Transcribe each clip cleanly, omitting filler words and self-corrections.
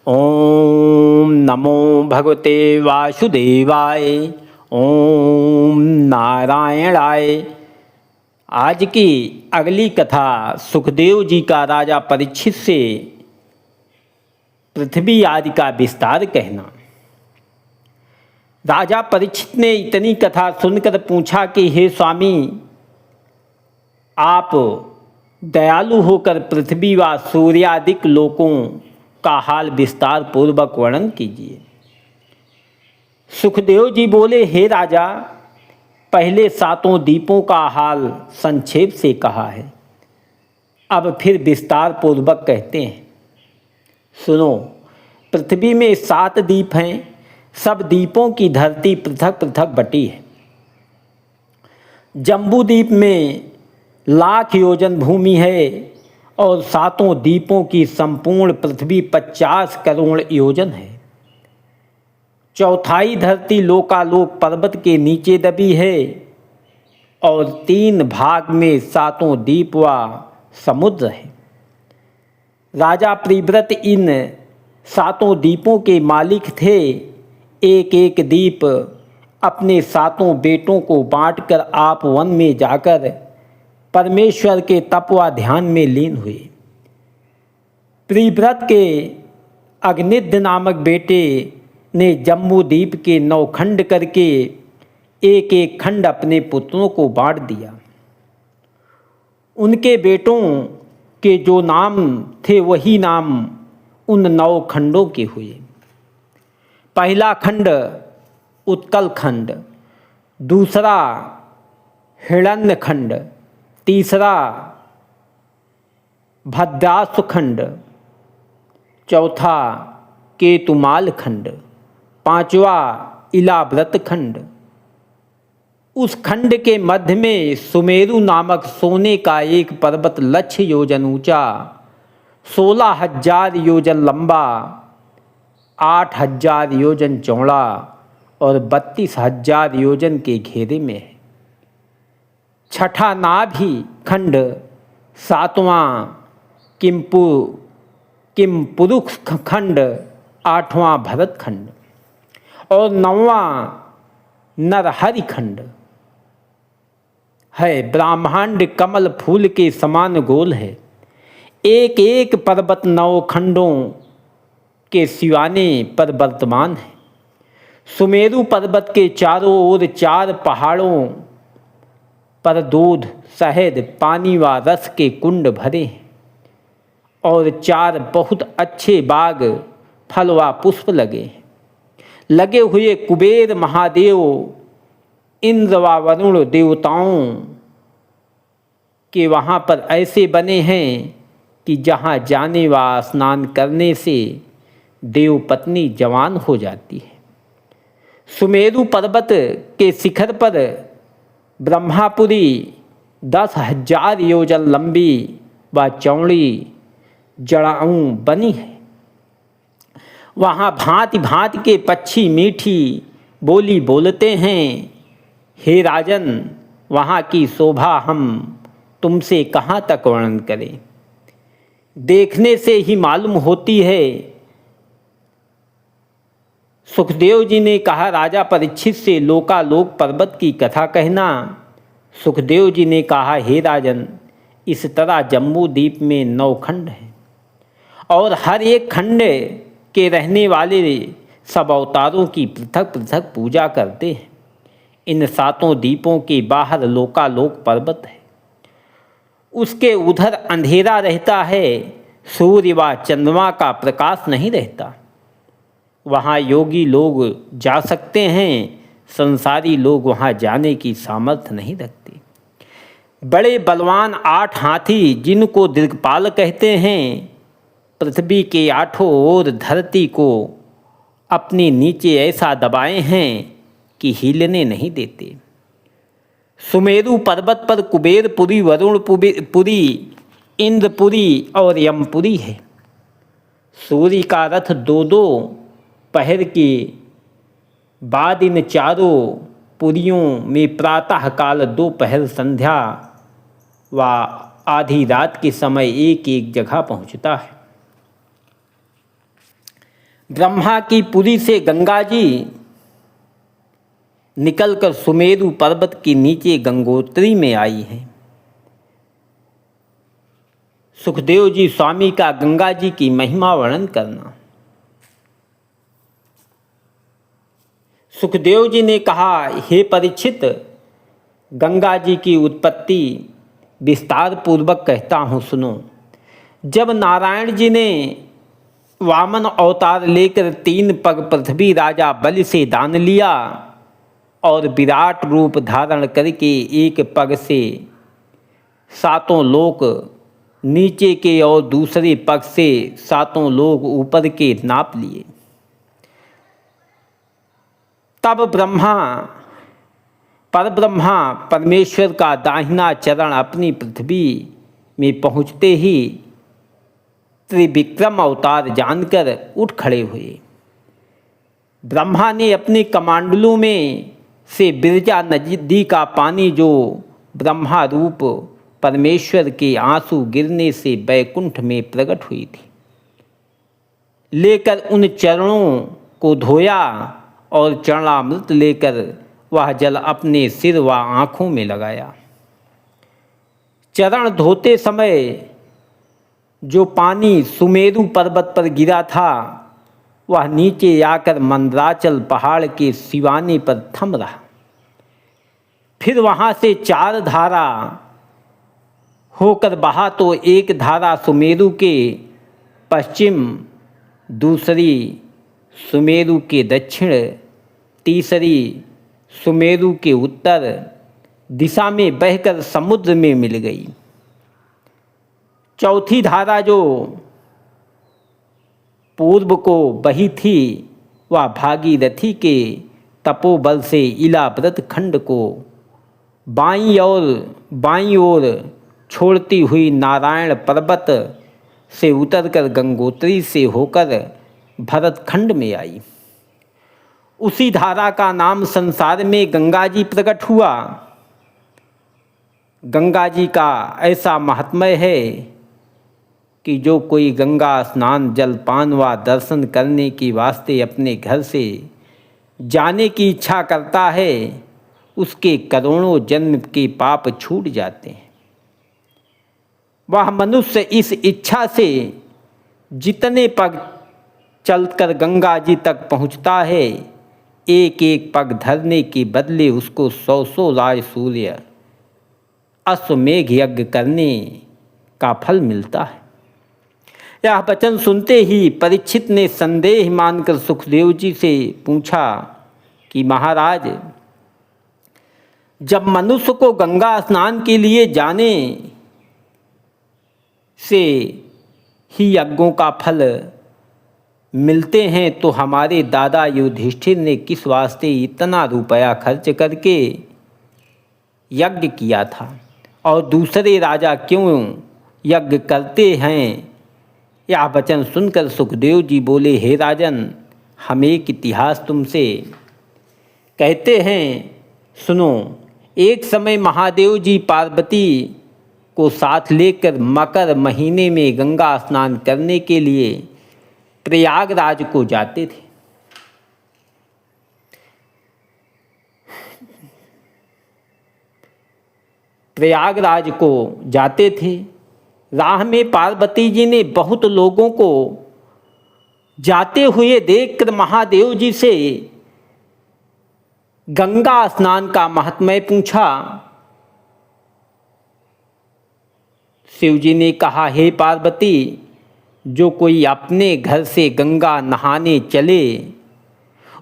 ओम नमो भगवते वासुदेवाय। ओम नारायणाय। आज की अगली कथा सुखदेव जी का राजा परीक्षित से पृथ्वी आदि का विस्तार कहना। राजा परीक्षित ने इतनी कथा सुनकर पूछा कि हे स्वामी, आप दयालु होकर पृथ्वी व सूर्यादिक लोकों का हाल विस्तार पूर्वक वर्णन कीजिए। सुखदेव जी बोले, हे राजा, पहले सातों द्वीपों का हाल संक्षेप से कहा है, अब फिर विस्तार पूर्वक कहते हैं। सुनो, पृथ्वी में 7 द्वीप हैं। सब द्वीपों की धरती पृथक पृथक बटी है। जम्बू द्वीप में 1,00,000 योजन भूमि है और 7 द्वीपों की संपूर्ण पृथ्वी 50 करोड़ योजन है। चौथाई धरती लोकालोक पर्वत के नीचे दबी है और 3 भाग में 7 द्वीप व समुद्र है। राजा प्रिव्रत इन 7 द्वीपों के मालिक थे। एक एक द्वीप अपने 7 बेटों को बांटकर आप वन में जाकर परमेश्वर के तप व ध्यान में लीन हुए। प्रिव्रत के अग्निध्र नामक बेटे ने जम्बू द्वीप के 9 खंड करके एक एक खंड अपने पुत्रों को बांट दिया। उनके बेटों के जो नाम थे वही नाम उन 9 खंडों के हुए। पहला खंड उत्कल खंड, दूसरा हिरण्य खंड, तीसरा भद्रासु खंड, चौथा केतुमाल खंड, 5वां इलाव्रत खंड। उस खंड के मध्य में सुमेरु नामक सोने का एक पर्वत 1,00,000 योजन ऊंचा, 16,000 योजन लंबा, 8,000 योजन चौड़ा और 32,000 योजन के घेरे में है। छठा नाभि खंड, 7वां किमपुरुष खंड, 8वां भरत खंड और 9वां नरहरि खंड है। ब्रह्मांड कमल फूल के समान गोल है। एक एक पर्वत 9 खंडों के सिवाने पर वर्तमान है। सुमेरु पर्वत के चारों ओर 4 पहाड़ों पर दूध, शहद, पानी व रस के कुंड भरे हैं और 4 बहुत अच्छे बाग, फल व पुष्प लगे हैं। लगे हुए कुबेर, महादेव, इंद्र व वरुण देवताओं के वहाँ पर ऐसे बने हैं कि जहाँ जाने व स्नान करने से देव पत्नी जवान हो जाती है। सुमेरु पर्वत के शिखर पर ब्रह्मापुरी 10,000 योजन लंबी व चौड़ी जड़ाऊ बनी है। वहाँ भांति भांति के पक्षी मीठी बोली बोलते हैं। हे राजन, वहाँ की शोभा हम तुमसे कहाँ तक वर्णन करें। देखने से ही मालूम होती है। सुखदेव जी ने कहा, राजा परीक्षित से लोकालोक पर्वत की कथा कहना। सुखदेव जी ने कहा, हे राजन, इस तरह जम्बू द्वीप में 9 खंड हैं और हर एक खंड के रहने वाले सब अवतारों की पृथक पृथक पूजा करते हैं। इन 7 द्वीपों के बाहर लोकालोक पर्वत है। उसके उधर अंधेरा रहता है, सूर्य व चंद्रमा का प्रकाश नहीं रहता। वहाँ योगी लोग जा सकते हैं, संसारी लोग वहाँ जाने की सामर्थ्य नहीं रखते। बड़े बलवान 8 हाथी, जिनको दिग्पाल कहते हैं, पृथ्वी के 8 ओर धरती को अपने नीचे ऐसा दबाए हैं कि हिलने नहीं देते। सुमेरु पर्वत पर कुबेरपुरी, वरुणपुरी, इंद्रपुरी और यमपुरी है। सूर्य का रथ 2-2 पहर के बाद इन चारों पुरियों में प्रातः काल, दोपहर, संध्या व आधी रात के समय एक एक जगह पहुँचता है। ब्रह्मा की पुरी से गंगा जी निकलकर सुमेरु पर्वत के नीचे गंगोत्री में आई हैं। सुखदेव जी स्वामी का गंगा जी की महिमा वर्णन करना। सुखदेव जी ने कहा, हे परीक्षित, गंगा जी की उत्पत्ति विस्तार पूर्वक कहता हूँ, सुनो। जब नारायण जी ने वामन अवतार लेकर 3 पग पृथ्वी राजा बलि से दान लिया और विराट रूप धारण करके एक पग से 7 लोक नीचे के और दूसरे पग से 7 लोक ऊपर के नाप लिए, तब परब्रह्मा परमेश्वर का दाहिना चरण अपनी पृथ्वी में पहुँचते ही त्रिविक्रम अवतार जानकर उठ खड़े हुए। ब्रह्मा ने अपने कमंडलों में से बिरजा नदी का पानी, जो ब्रह्मा रूप परमेश्वर के आंसू गिरने से बैकुंठ में प्रकट हुई थी, लेकर उन चरणों को धोया और चरणामृत लेकर वह जल अपने सिर व आँखों में लगाया। चरण धोते समय जो पानी सुमेरु पर्वत पर गिरा था, वह नीचे आकर मंदराचल पहाड़ के सिवाने पर थम रहा। फिर वहाँ से 4 धारा होकर बहा, तो एक धारा सुमेरु के पश्चिम, दूसरी सुमेरु के दक्षिण, तीसरी सुमेरु के उत्तर दिशा में बहकर समुद्र में मिल गई। चौथी धारा जो पूर्व को बही थी, वह भागीरथी के तपोबल से इलाव्रत खंड को बाईं ओर छोड़ती हुई नारायण पर्वत से उतरकर गंगोत्री से होकर भरतखंड में आई। उसी धारा का नाम संसार में गंगा जी प्रकट हुआ। गंगा जी का ऐसा महात्म्य है कि जो कोई गंगा स्नान, जलपान व दर्शन करने के वास्ते अपने घर से जाने की इच्छा करता है, उसके करोड़ों जन्म के पाप छूट जाते हैं। वह मनुष्य इस इच्छा से जितने पग चलकर गंगा जी तक पहुँचता है, एक एक पग धरने के बदले उसको 100 राज सूर्य अश्वमेघ यज्ञ करने का फल मिलता है। यह वचन सुनते ही परीक्षित ने संदेह मानकर सुखदेव जी से पूछा कि महाराज, जब मनुष्य को गंगा स्नान के लिए जाने से ही यज्ञों का फल मिलते हैं, तो हमारे दादा युधिष्ठिर ने किस वास्ते इतना रुपया खर्च करके यज्ञ किया था और दूसरे राजा क्यों यज्ञ करते हैं? यह वचन सुनकर सुखदेव जी बोले, हे राजन, हम एक इतिहास तुमसे कहते हैं, सुनो। एक समय महादेव जी पार्वती को साथ लेकर मकर महीने में गंगा स्नान करने के लिए प्रयागराज को जाते थे। प्रयागराज को जाते थे। राह में पार्वती जी ने बहुत लोगों को जाते हुए देखकर महादेव जी से गंगा स्नान का महात्म्य पूछा। शिव जी ने कहा, हे पार्वती, जो कोई अपने घर से गंगा नहाने चले,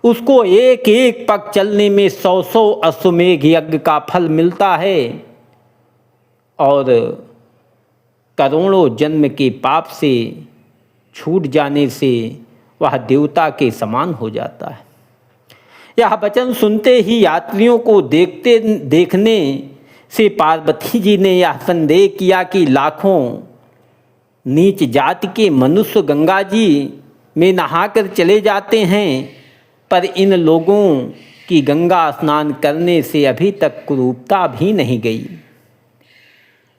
उसको एक एक पग चलने में 100 अश्वमेघ यज्ञ का फल मिलता है और करोड़ों जन्म के पाप से छूट जाने से वह देवता के समान हो जाता है। यह वचन सुनते ही यात्रियों को देखने से पार्वती जी ने यह संदेह किया कि लाखों नीच जाति के मनुष्य गंगा जी में नहाकर चले जाते हैं, पर इन लोगों की गंगा स्नान करने से अभी तक कुरूपता भी नहीं गई।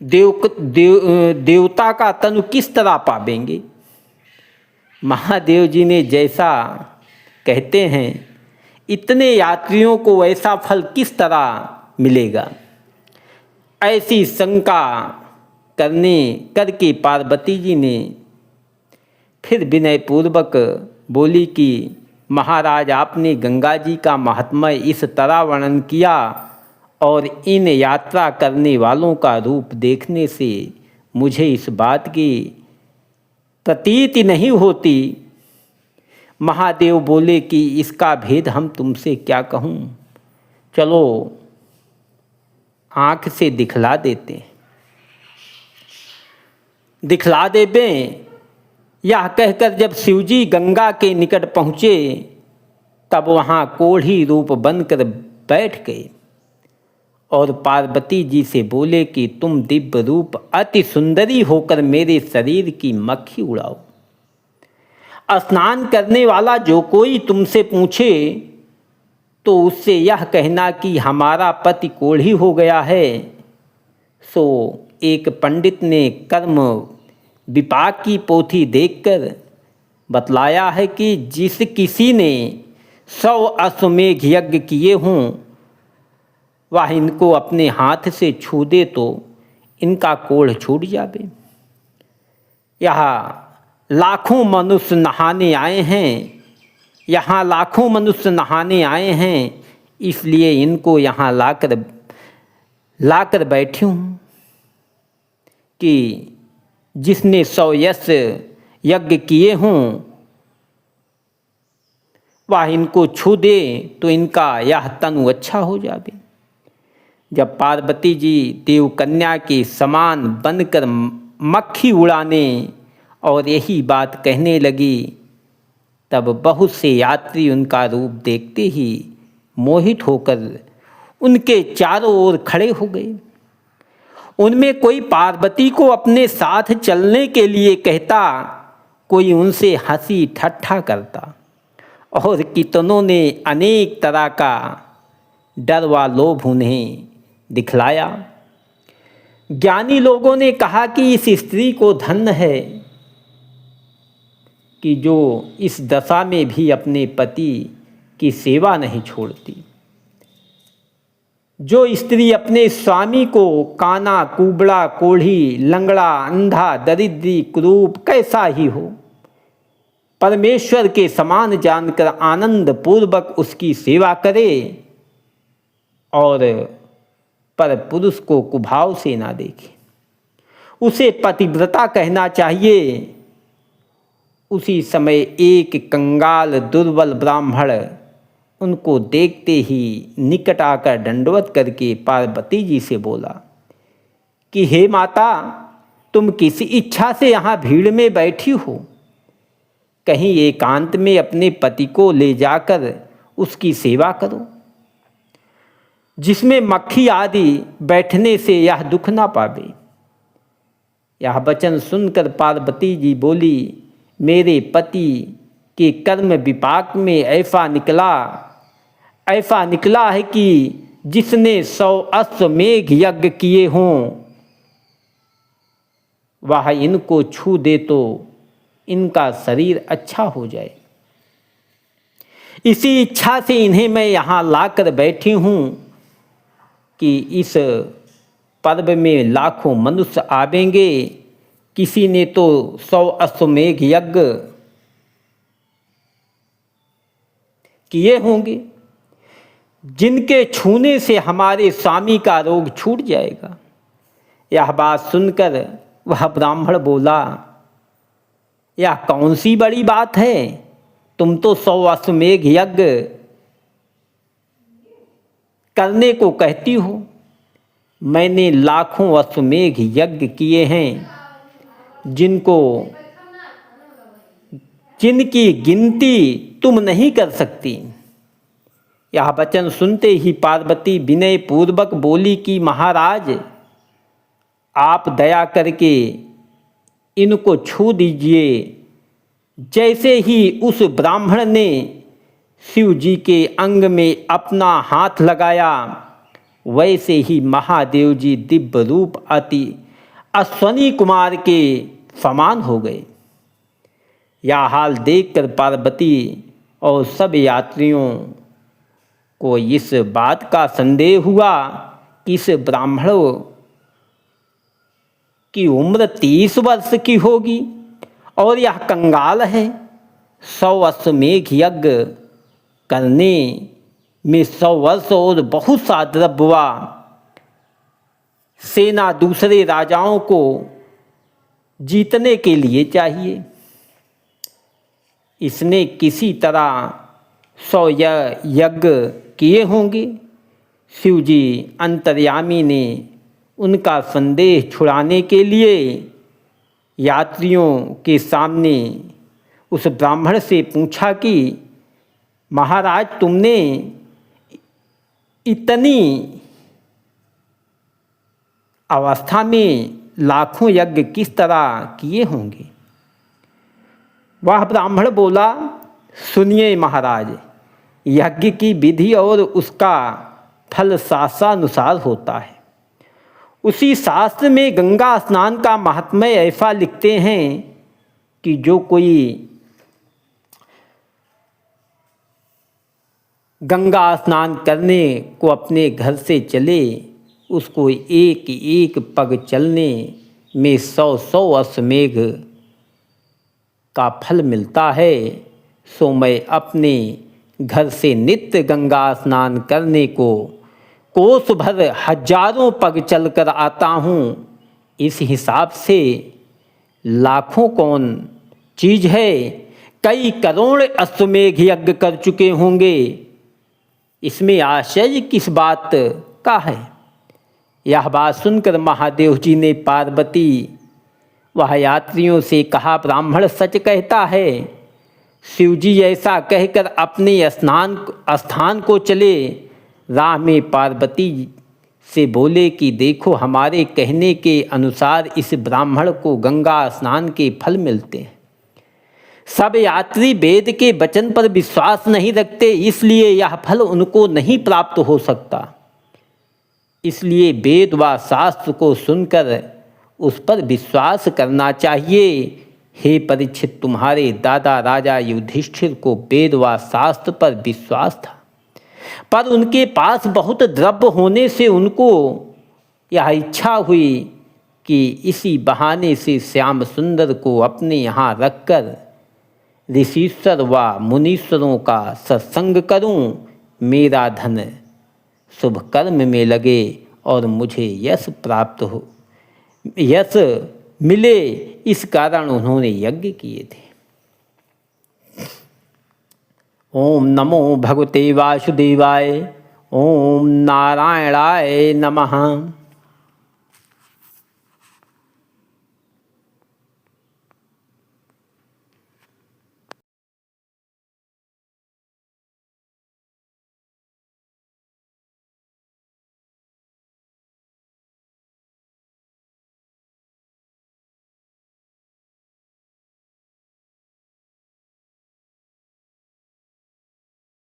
देवता का तनु किस तरह पावेंगे? महादेव जी ने जैसा कहते हैं इतने यात्रियों को वैसा फल किस तरह मिलेगा। ऐसी शंका करके पार्वती जी ने फिर विनयपूर्वक बोली कि महाराज, आपने गंगा जी का महात्म्य इस तरह वर्णन किया और इन यात्रा करने वालों का रूप देखने से मुझे इस बात की प्रतीति नहीं होती। महादेव बोले कि इसका भेद हम तुमसे क्या कहूँ, चलो आँख से दिखला देते हैं, दिखला देते। यह कहकर जब शिवजी गंगा के निकट पहुँचे तब वहाँ कोढ़ी रूप बनकर बैठ गए और पार्वती जी से बोले कि तुम दिव्य रूप अति सुंदरी होकर मेरे शरीर की मक्खी उड़ाओ। स्नान करने वाला जो कोई तुमसे पूछे तो उससे यह कहना कि हमारा पति कोढ़ी हो गया है। सो एक पंडित ने कर्म विपाक की पोथी देखकर बतलाया है कि जिस किसी ने 100 अश्वमेघ यज्ञ किए हों वह इनको अपने हाथ से छू दे तो इनका कोढ़ छूट जावे। यहाँ लाखों मनुष्य नहाने आए हैं, यहाँ लाखों मनुष्य नहाने आए हैं, इसलिए इनको यहाँ लाकर बैठी हूँ कि जिसने 100 यज्ञ किए हों वह इनको छू दे तो इनका यह तनु अच्छा हो जावे। जब पार्वती जी देवकन्या के समान बनकर मक्खी उड़ाने और यही बात कहने लगी तब बहुत से यात्री उनका रूप देखते ही मोहित होकर उनके चारों ओर खड़े हो गए। उनमें कोई पार्वती को अपने साथ चलने के लिए कहता, कोई उनसे हंसी ठट्ठा करता और कितनों ने अनेक तरह का डर व लोभ उन्हें दिखलाया। ज्ञानी लोगों ने कहा कि इस स्त्री को धन्य है कि जो इस दशा में भी अपने पति की सेवा नहीं छोड़ती। जो स्त्री अपने स्वामी को काना, कुबड़ा, कोढ़ी, लंगड़ा, अंधा, दरिद्री, कुरूप कैसा ही हो परमेश्वर के समान जानकर आनंद पूर्वक उसकी सेवा करे और पर पुरुष को कुभाव से ना देखे, उसे पतिव्रता कहना चाहिए। उसी समय एक कंगाल दुर्बल ब्राह्मण उनको देखते ही निकट आकर दंडवत करके पार्वती जी से बोला कि हे माता, तुम किसी इच्छा से यहाँ भीड़ में बैठी हो, कहीं एकांत में अपने पति को ले जाकर उसकी सेवा करो, जिसमें मक्खी आदि बैठने से यह दुख ना पावे। यह वचन सुनकर पार्वती जी बोली, मेरे पति के कर्म विपाक में ऐसा निकला है कि जिसने 100 अश्वमेघ यज्ञ किए हों वह इनको छू दे तो इनका शरीर अच्छा हो जाए। इसी इच्छा से इन्हें मैं यहाँ लाकर बैठी हूँ कि इस पर्व में लाखों मनुष्य आवेंगे। किसी ने तो 100 अश्वमेघ यज्ञ किए होंगे जिनके छूने से हमारे स्वामी का रोग छूट जाएगा। यह बात सुनकर वह ब्राह्मण बोला, यह कौन सी बड़ी बात है, तुम तो 100 अश्वमेघ यज्ञ करने को कहती हो, मैंने लाखों अश्वमेघ यज्ञ किए हैं जिनकी गिनती तुम नहीं कर सकती। यह वचन सुनते ही पार्वती विनय पूर्वक बोली कि महाराज, आप दया करके इनको छू दीजिए। जैसे ही उस ब्राह्मण ने शिव जी के अंग में अपना हाथ लगाया वैसे ही महादेव जी दिव्य रूप अति अश्वनी कुमार के समान हो गए। यह हाल देखकर पार्वती और सब यात्रियों को इस बात का संदेह हुआ कि इस ब्राह्मण की उम्र 30 वर्ष की होगी और यह कंगाल है। 100 अश्वमेघ यज्ञ करने में 100 वर्ष और बहुत सा द्रव्य सेना दूसरे राजाओं को जीतने के लिए चाहिए। इसने किसी तरह 100 यज्ञ किए होंगे। शिवजी अंतर्यामी ने उनका संदेह छुड़ाने के लिए यात्रियों के सामने उस ब्राह्मण से पूछा कि महाराज, तुमने इतनी अवस्था में लाखों यज्ञ किस तरह किए होंगे? वह ब्राह्मण बोला, सुनिए महाराज, यज्ञ की विधि और उसका फल शास्त्रानुसार होता है। उसी शास्त्र में गंगा स्नान का महात्म्य ऐसा लिखते हैं कि जो कोई गंगा स्नान करने को अपने घर से चले, उसको एक एक पग चलने में 100 अश्वमेघ का फल मिलता है। सो मैं अपने घर से नित्य गंगा स्नान करने को कोस भर हजारों पग चलकर आता हूँ। इस हिसाब से लाखों कौन चीज़ है, कई करोड़ अश्वमेघ यज्ञ कर चुके होंगे। इसमें आश्चर्य किस बात का है? यह बात सुनकर महादेव जी ने पार्वती वह यात्रियों से कहा, ब्राह्मण सच कहता है। शिवजी ऐसा कहकर अपने स्थान को चले। राह में पार्वती से बोले कि देखो, हमारे कहने के अनुसार इस ब्राह्मण को गंगा स्नान के फल मिलते हैं। सब यात्री वेद के वचन पर विश्वास नहीं रखते, इसलिए यह फल उनको नहीं प्राप्त हो सकता। इसलिए वेद व शास्त्र को सुनकर उस पर विश्वास करना चाहिए। हे परीक्षित, तुम्हारे दादा राजा युधिष्ठिर को वेद व शास्त्र पर विश्वास था, पर उनके पास बहुत द्रव्य होने से उनको यह इच्छा हुई कि इसी बहाने से श्याम सुंदर को अपने यहाँ रखकर ऋषीश्वर व मुनीश्वरों का सत्संग करूं, मेरा धन शुभ कर्म में लगे और मुझे यश प्राप्त हो, यश मिले। इस कारण उन्होंने यज्ञ किए थे। ओम नमो भगवते वासुदेवाय। ओम नारायणाय नमः।